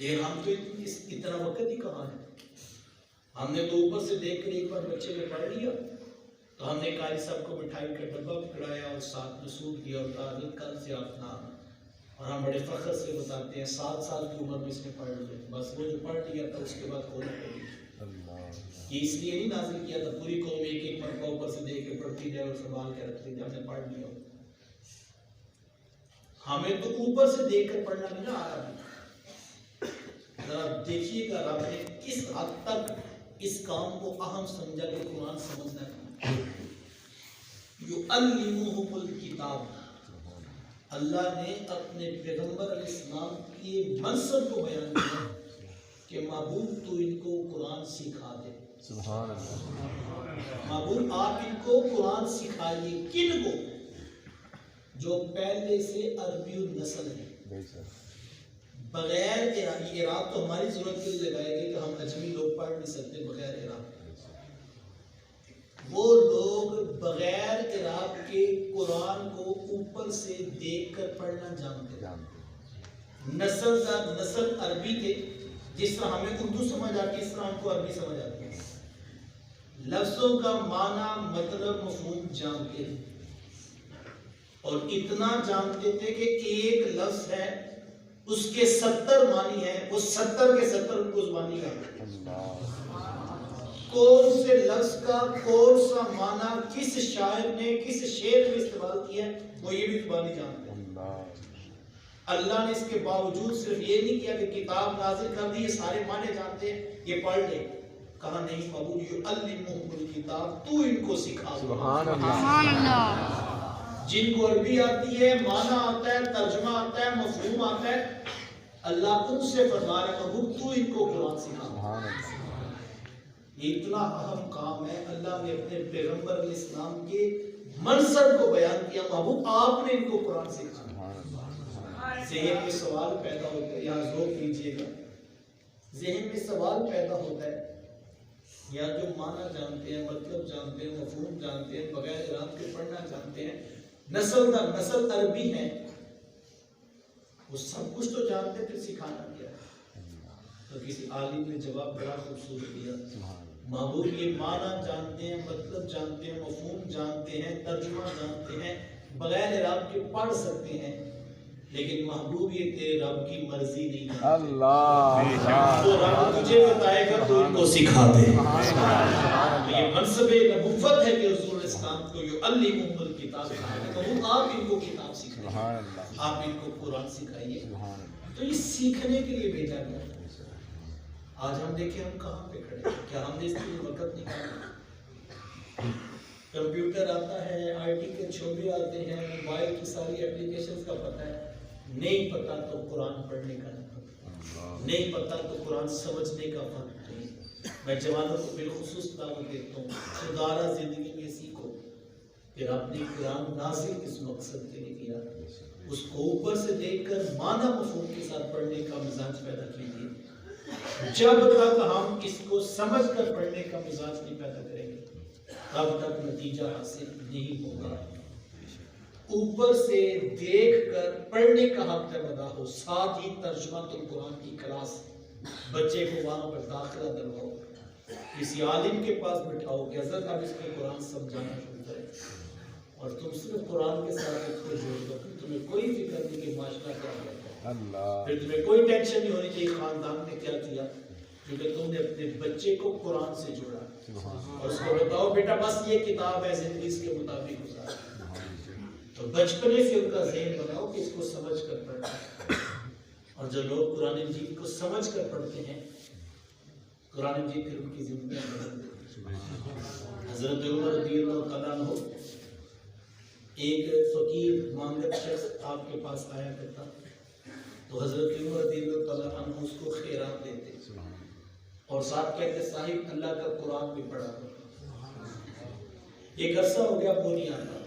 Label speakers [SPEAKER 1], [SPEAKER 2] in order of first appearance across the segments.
[SPEAKER 1] لیکن ہم تو اتنا وقت ہی کہاں ہے. ہم نے تو اوپر سے دیکھ کر ایک بار بچے نے پڑھ لیا تو ہم نے قاری صاحب کو مٹھائی کا ڈبہ پکڑایا اور ساتھ مسعود کیا اور تعداد کل سے آپ نام. اور ہم بڑے فخر سے بتاتے ہیں 7 سال کی عمر میں اس نے پڑھ لیا. بس وہ جو پڑھ لیا تھا اس کے بعد کھونا پڑ گیا. یہ اس لیے نہیں نازل کیا تھا پوری قوم ایک ایک مرتبہ اوپر سے دیکھ کے پڑھتی جائے اور سنبھال کے رکھتی جائے. ہم نے پڑھ لیا. ہمیں تو اوپر سے دیکھ کر پڑھنا نہیں آ رہا. ذرا دیکھیے گا رب نے کس حد تک اس کام کو اہم سمجھا کہ قرآن سمجھنا ہے. یعلمہم الکتاب. اللہ نے اپنے پیغمبر علیہ السلام کے منصب کو بیان کیا کہ محبوب تو ان کو قرآن سکھا دے.
[SPEAKER 2] سبحان اللہ.
[SPEAKER 1] محبوب آپ ان کو قرآن سکھائیے. کن کو؟ جو پہلے سے عربی النسل ہے بغیر عراق. تو ہماری ضرورت کے لیے لگائے گئے کہ ہم اجمی لوگ پڑھ نہیں سکتے بغیر عراق. وہ لوگ بغیر عراق کے قرآن کو اوپر سے دیکھ کر پڑھنا جانتے. نسل در نسل عربی تھے. جس طرح ہمیں اردو سمجھ آتی ہے اس طرح ہم کو عربی سمجھ آتی ہے. لفظوں کا معنی مطلب مفہوم جانتے ہیں اور اتنا جانتے تھے کہ ایک لفظ ہے اس کے 70 معنی ہیں. وہ 70 کے 70 ان کو زبانی کا کون سے لفظ کا کون سا معنی کس شاعر نے کس شعر میں استعمال کیا ہے وہ یہ بھی زبانی جانتے ہیں. اللہ نے اس کے باوجود صرف یہ نہیں کیا کہ کتاب نازل کر دی یہ سارے معنی جانتے ہیں یہ پڑھ لے. کہا نہیں محبوب یعلمہم الکتاب تو ان کو سکھا.
[SPEAKER 2] سبحان اللہ.
[SPEAKER 1] جن کو عربی آتی ہے معنی آتا ہے ترجمہ آتا ہے مفہوم آتا ہے اللہ ان سے فرما رہا ہے محبوب تو ان کو قرآن سکھا. یہ اتنا اہم کام ہے. اللہ نے اپنے پیغمبر علیہ السلام کے منصب کو بیان کیا محبوب آپ نے ان کو قرآن سکھا. ذہن میں سوال پیدا ہوتا ہے. یہاں ذوق کیجیے گا. ذہن میں سوال پیدا ہوتا ہے یا جو معنی جانتے ہیں مطلب جانتے ہیں مفہوم جانتے ہیں بغیر عراق کے پڑھنا جانتے ہیں نسل در نسل عربی ہیں وہ سب کچھ تو جانتے پھر سکھانا کیا ہے. تو کسی عالم نے جواب بڑا خوبصورت دیا. محبوب یہ معنی جانتے ہیں مطلب جانتے ہیں مفہوم جانتے ہیں ترجمہ جانتے ہیں بغیر عراق کے پڑھ سکتے ہیں لیکن محبوب یہ تیرے رب کی مرضی نہیں ہے. اللہ تو رب تجھے بتائے گا تو ان کو سکھا دے. یہ منصب نبوت ہے کہ حضور اسلام کو یعلمہم الکتاب کہا ہے. آپ ان کو کتاب سکھائیے آپ ان کو قرآن سکھائیے. تو یہ سیکھنے کے لیے بھیجا گیا. آج ہم دیکھیں ہم کہاں پہ کھڑے ہیں. کیا ہم نے اس کے لیے وقت نکالا؟ کمپیوٹر آتا ہے آئی ٹی کے شعبے آتے ہیں موبائل کی ساری اپلیکیشنز کا پتہ ہے. نہیں پتا تو قرآن پڑھنے کا نہیں پتا. نہیں پتا تو قرآن سمجھنے کا فرق نہیں. میں جوانوں کو بالخصوص دعوت دیتا ہوں سدھارا زندگی میں سیکھو کہ رب نے قرآن نازل کس مقصد کے لیے کیا. اس کو اوپر سے دیکھ کر معنی مفہوم کے ساتھ پڑھنے کا مزاج پیدا کیجیے. جب تک ہم اس کو سمجھ کر پڑھنے کا مزاج نہیں پیدا کریں گے تب تک نتیجہ حاصل نہیں ہوگا. اوپر سے دیکھ کر پڑھنے کا حق ادا ہو. ساتھ ہی ترجمہ قرآن کی کلاس بچے کو وہاں پر داخلہ دلواؤ. کسی عالم کے پاس بٹھاؤ کہ حضرت آپ اس کو قرآن سمجھانا شروع کریں اور تم صرف قرآن کے ساتھ اس کو جوڑ دو. تمہیں کوئی فکر نہیں کہ معاشرہ کیا کرتا ہے. پھر تمہیں کوئی ٹینشن نہیں ہونی چاہیے خاندان نے کیا کیا کیونکہ تم نے اپنے بچے کو قرآن سے جوڑا اور اس کو بتاؤ بیٹا بس یہ کتاب ہے زندگی اس کے مطابق گزار. تو بچپنے سے ان کا ذہن بناؤ کہ اس کو سمجھ کر پڑھنا ہے. اور جو لوگ قرآن مجید کو سمجھ کر پڑھتے ہیں قرآن مجید پھر ان کی زندگیاں بدل دیتی ہیں. حضرت عمر رضی اللہ تعالیٰ عنہ ایک فقیر مانگت شخص آپ کے پاس آیا کرتا تو حضرت عمر رضی اللہ تعالیٰ عنہ اس کو خیرات دیتے اور ساتھ کہتے صاحب اللہ کا قرآن بھی پڑھا. ایک عرصہ ہو گیا وہ نہیں آتا.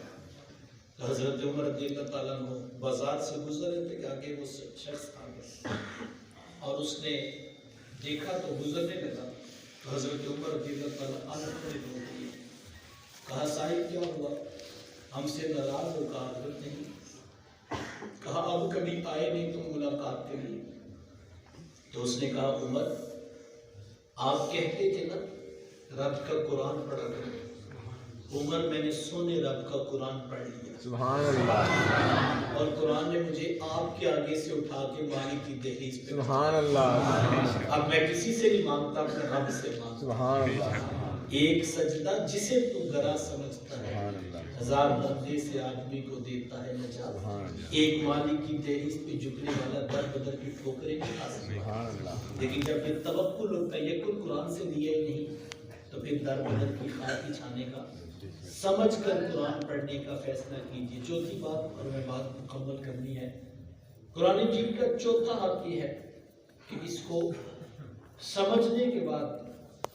[SPEAKER 1] حضرت عمر رضی اللہ تعالیٰ عنہ بازار سے گزر رہے تھے کہ آگے وہ شخص آ گیا اور اس نے دیکھا تو گزرنے لگا تو حضرت عمر رضی اللہ تعالیٰ عنہ کہا صاحب کیا ہوا ہم سے ناراض ہو. کہا حضرت نہیں. کہا اب کبھی آئے نہیں تم ملاقات کے لیے تو اس نے کہا عمر آپ کہتے تھے نا رب کا قرآن پڑھا کرو، عمر میں نے سونے رب کا قرآن پڑھ لیا،
[SPEAKER 2] سبحان اللہ،
[SPEAKER 1] اور قرآن نے مجھے آپ کے آگے سے اٹھا کے مانی کی دہلیز پہ،
[SPEAKER 2] سبحان اللہ،
[SPEAKER 1] اب میں کسی سے نہیں مانگتا، اپنے رب سے مانگتا،
[SPEAKER 2] سبحان اللہ،
[SPEAKER 1] ایک سجدہ جسے تو گرا سمجھتا ہے،
[SPEAKER 2] سبحان اللہ،
[SPEAKER 1] ہزار بندے سے آدمی کو دیتا ہے نجات،
[SPEAKER 2] سبحان اللہ،
[SPEAKER 1] ایک مالک کی دہلیز پہ جھکنے والا در بدر کی ٹھوکریں نہیں کھا سکتا،
[SPEAKER 2] سبحان اللہ،
[SPEAKER 1] لیکن جب پھر توکل اور تیکل قرآن سے لیا ہی نہیں تو پھر در بدر کی خاکی چھانے کا، سمجھ کر قرآن پڑھنے کا فیصلہ کیجیے۔ چوتھی بات، اور میں بات مکمل کرنی ہے، قرآن مجید کا چوتھا حق یہ ہے کہ اس کو سمجھنے کے بعد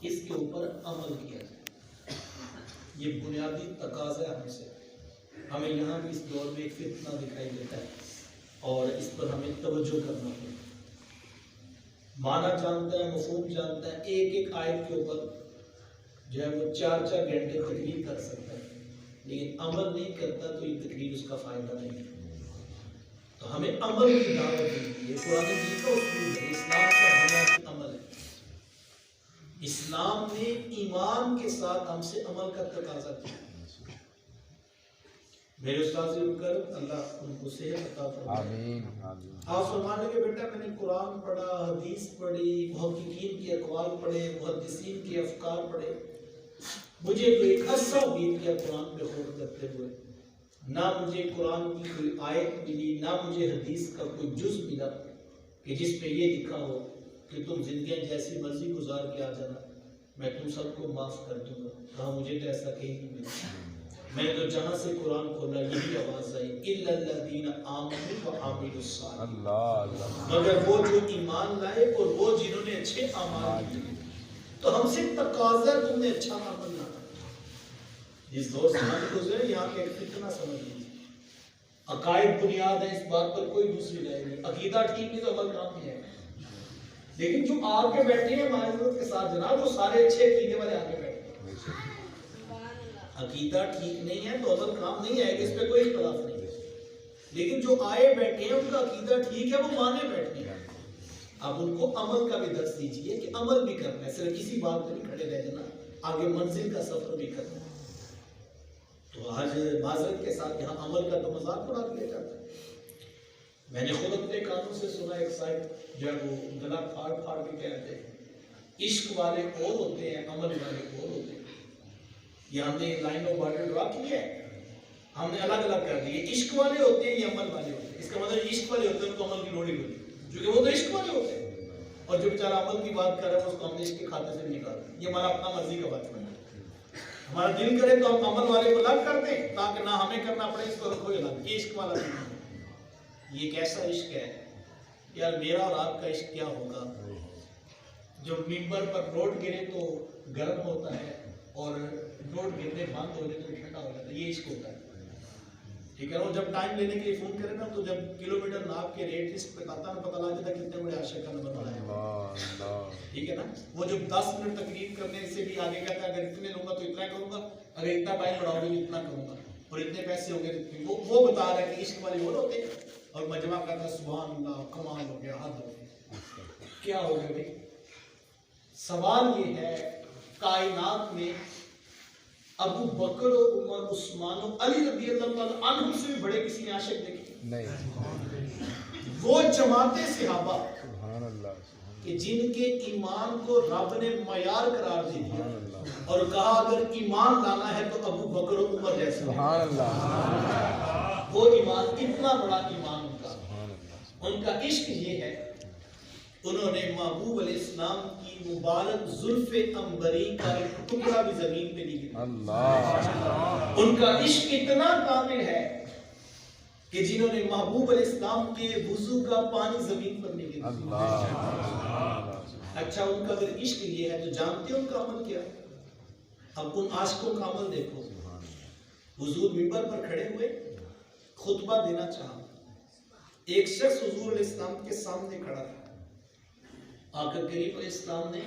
[SPEAKER 1] اس کے اوپر عمل کیا جائے، یہ بنیادی تقاضا ہے ہم سے۔ ہمیں یہاں بھی اس دور میں ایک فتنہ دکھائی دیتا ہے اور اس پر ہمیں توجہ کرنا ہے، معنی جانتا ہے، مفہوم جانتا ہے، ایک ایک آیت کے اوپر جو ہے وہ 4-4 گھنٹے تقریر کر سکتا ہے، لیکن عمل نہیں کرتا تو یہ تقریر اس کا فائدہ نہیں ہے۔ تو ہمیں عمل کی دعوت دی ہے، قرآن مجید کا اصول ہے، اسلام کا بنیادی عمل ہے۔ اسلام نے ایمان کے ساتھ ہم سے عمل کا تقاضا کیا۔ میرے استاد کرم اللہ ان کو صحت عطا فرمائے،
[SPEAKER 2] آمین، آمین،
[SPEAKER 1] آپ فرمانے کے بیٹا میں نے قرآن پڑھا، حدیث پڑھی، محققین کے اقوال پڑھے، محدثین کے افکار پڑھے، مجھے تو ایک عرصہ بیت گیا قرآن پہ غور کرتے ہوئے، نہ مجھے قرآن کی کوئی آیت ملی، نہ مجھے حدیث کا کوئی جز ملا کہ جس پہ یہ لکھا ہو کہ تم زندگیاں جیسی مرضی گزار کے آ جانا، میں تم سب کو معاف کر دوں گا۔ کہا مجھے تو ایسا کہیں نہیں ملا، میں نے تو جہاں سے قرآن کھولا یہی آواز آئی اِلَّا الَّذِينَ آمَنُوا وَعَمِلُوا الصَّالِحَاتِ،
[SPEAKER 2] اللہ اللہ،
[SPEAKER 1] مگر وہ جو ایمان لائے اور وہ جنہوں نے اچھے اعمال کیے۔ تو ہم سے تقاضا تم نے اچھا عمل نہ کرنا۔ جس دور سے ہم گزرے یہاں کے ایک فتنہ سمجھ لیجیے، عقائد بنیاد ہے، اس بات پر کوئی دوسری رائے نہیں، عقیدہ ٹھیک نہیں تو عمل کام نہیں ہے، لیکن جو آ کے بیٹھے ہیں معذرت کے ساتھ جناب، وہ سارے اچھے عقیدے والے آ کے بیٹھے ہیں، عقیدہ ٹھیک نہیں ہے تو عمل کام نہیں آئے گا، اس پہ کوئی اختلاف نہیں ہے، لیکن جو آئے بیٹھے ہیں ان کا عقیدہ ٹھیک ہے، وہ مانے بیٹھے ہیں، آپ ان کو عمل کا بھی درس دیجئے کہ عمل بھی کرنا ہے، صرف کسی بات پہ نہیں کھڑے رہ جانا، آگے منزل کا سفر بھی کرنا ہے۔ تو آج معذرت کے ساتھ یہاں عمل کا تو مذاق اڑا دیا جاتا ہے۔ میں نے خود اپنے کانوں سے سنا ایک صاحب جو ہے وہ گلا پھاڑ پھاڑ کے کہتے ہیں عشق والے اور ہوتے ہیں، عمل والے اور ہوتے ہیں۔ یہ ہم نے لائن آف بارڈر ڈرا کی ہے، ہم نے الگ الگ کر دی، عشق والے ہوتے ہیں، یہ عمل والے ہوتے ہیں۔ اس کا مطلب عشق والے ہوتے ہیں ان کو عمل کی لوڑ ہی ہوتی ہے، کیونکہ وہ تو عشق والے ہوتے ہیں، اور جو بیچارہ عمل کی بات کر رہا ہے اس کو ہم نے عشق کے کھاتے سے بھی نکالتے ہیں۔ یہ ہمارا اپنا مرضی کا بات ہے، ہمارا دل کرے تو ہم عمل والے کو الگ کر دیں تاکہ نہ ہمیں کرنا پڑے، اس کو رکھو الگ، یہ عشق والا نہیں ہے۔ یہ کیسا عشق ہے یار، میرا اور آپ کا عشق کیا ہوگا؟ جو ممبر پر روڈ گرے تو گرم ہوتا ہے اور روڈ گرنے بند ہو جائے تو ٹھنڈا ہو جاتا ہے، یہ عشق ہوتا ہے، ٹھیک ہے۔ اور جب ٹائم لینے کے لیے فون کرے نا تو جب کلومیٹر ناپ کے ریٹ لسٹ پہ آتا ہے پتہ لگ جاتا ہے کتنے بڑے عاشق کا نمبر بنایا، ٹھیک ہے نا۔ وہ جو 10 منٹ تقریر کرنے سے بھی آگے کہتا ہے اگر اتنے لوں گا تو اتنا کروں گا، اگر اتنا ٹائم بڑھاؤ گے تو اتنا کروں گا، اور اتنے پیسے ہوں گے، وہ بتا رہا ہے کہ عشق والے وہ ہوتے ہیں، اور مجمع کرتا ہے سبحان اللہ، کمال ہو گیا، حد ہو گیا۔ کیا ہو گیا بھائی؟ سوال یہ ہے کائنات میں ابو بکر و عمر عثمان و علی رضی اللہ تعالیٰ عنہ سے بھی بڑے کسی نے عاشق دیکھے
[SPEAKER 2] نہیں،
[SPEAKER 1] وہ جماعت صحابہ
[SPEAKER 2] سبحان اللہ،
[SPEAKER 1] کہ جن کے ایمان کو رب نے معیار قرار دے دیا اور کہا اگر ایمان لانا ہے تو ابو بکر و عمر جیسے،
[SPEAKER 2] سبحان اللہ،
[SPEAKER 1] وہ ایمان اتنا بڑا ایمان ان کا عشق یہ ہے، انہوں نے محبوب علیہ السلام کی مبارک زلف عنبری کا ایک ٹکڑا بھی زمین پہ نہیں گرا۔
[SPEAKER 2] اللہ،
[SPEAKER 1] ان کا عشق اتنا کامل ہے کہ جنہوں نے محبوب علیہ السلام کے وضو کا پانی زمین پر نہیں گرا۔
[SPEAKER 2] اللہ،
[SPEAKER 1] اچھا ان کا اگر عشق یہ ہے تو جانتے ہیں ان کا عمل کیا؟ اب ان عاشقوں کا عمل دیکھو، حضور منبر پر کھڑے ہوئے خطبہ دینا چاہا، ایک شخص حضور علیہ السلام کے سامنے کھڑا تھا، آقا کریم علیہ السلام نے